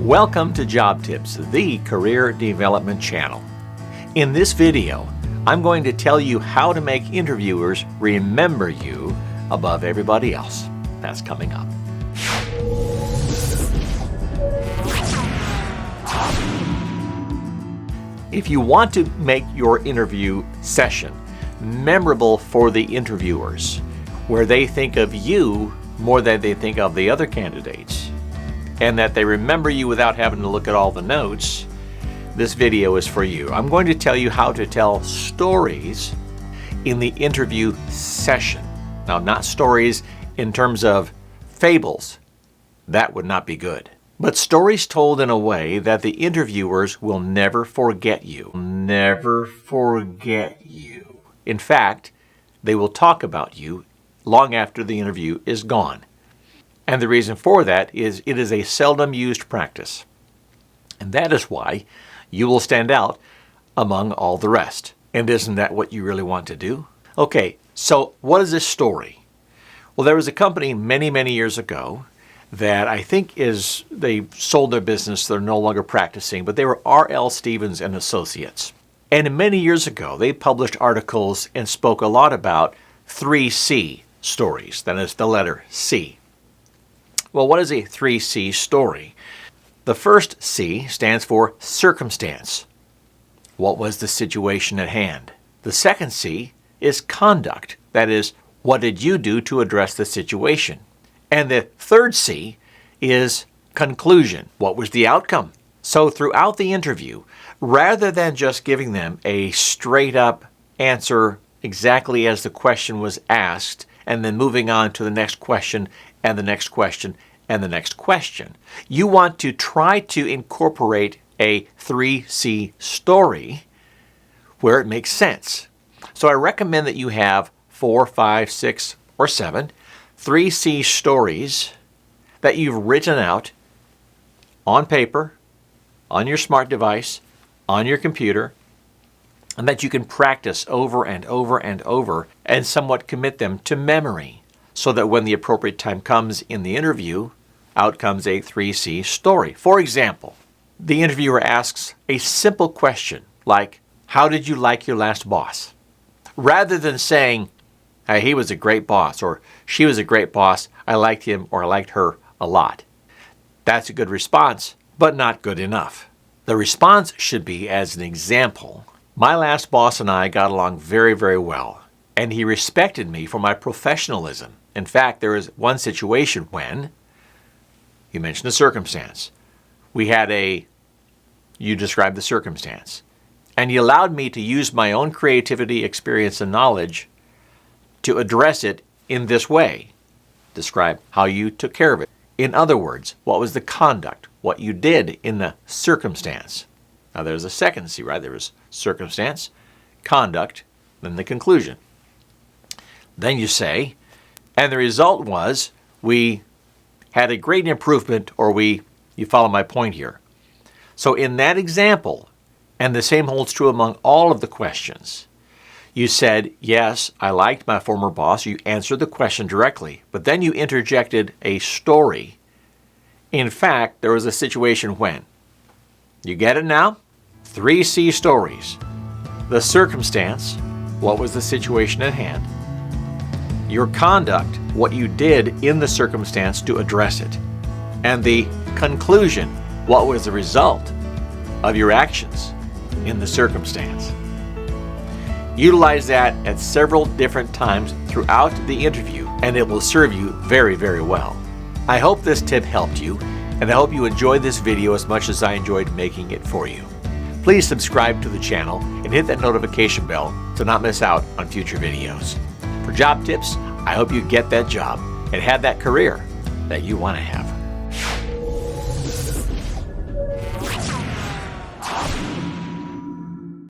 Welcome to Job Tips, the career development channel. In this video, I'm going to tell you how to make interviewers remember you above everybody else. That's coming up. If you want to make your interview session memorable for the interviewers, where they think of you more than they think of the other candidates, and that they remember you without having to look at all the notes, this video is for you. I'm going to tell you how to tell stories in the interview session. Now, not stories in terms of fables. That would not be good. But stories told in a way that the interviewers will never forget you. Never forget you. In fact, they will talk about you long after the interview is gone. And the reason for that is it is a seldom used practice. And that is why you will stand out among all the rest. And isn't that what you really want to do? Okay, so what is this story? Well, there was a company many years ago that I think they sold their business, they're no longer practicing, but they were R.L. Stevens and Associates. And many years ago, they published articles and spoke a lot about 3C stories, that is the letter C. Well, what is a 3C story? The first C stands for circumstance. What was the situation at hand? The second C is conduct. That is, what did you do to address the situation? And the third C is conclusion. What was the outcome? So throughout the interview, rather than just giving them a straight up answer exactly as the question was asked, and then moving on to the next question and the next question and the next question, you want to try to incorporate a 3C story where it makes sense. So I recommend that you have 4, 5, 6, or 7 3C stories that you've written out on paper, on your smart device, on your computer, and that you can practice over and over and over and somewhat commit them to memory so that when the appropriate time comes in the interview, out comes a 3C story. For example, the interviewer asks a simple question like, how did you like your last boss? Rather than saying, hey, he was a great boss, or she was a great boss, I liked him or I liked her a lot. That's a good response, but not good enough. The response should be, as an example, my last boss and I got along very well, and he respected me for my professionalism. In fact, there was one situation when, you mentioned a circumstance. You described the circumstance, and he allowed me to use my own creativity, experience, and knowledge to address it in this way. Describe how you took care of it. In other words, what was the conduct, what you did in the circumstance. Now there's a second C, right? There was circumstance, conduct, then the conclusion. Then you say, and the result was we had a great improvement, or you follow my point here. So in that example, and the same holds true among all of the questions, you said, yes, I liked my former boss. You answered the question directly, but then you interjected a story. In fact, there was a situation when. You get it now? 3C stories. The circumstance, what was the situation at hand? Your conduct, what you did in the circumstance to address it. And the conclusion, what was the result of your actions in the circumstance. Utilize that at several different times throughout the interview, and it will serve you very well. I hope this tip helped you, and I hope you enjoyed this video as much as I enjoyed making it for you. Please subscribe to the channel and hit that notification bell to not miss out on future videos. For Job Tips, I hope you get that job and have that career that you want to have.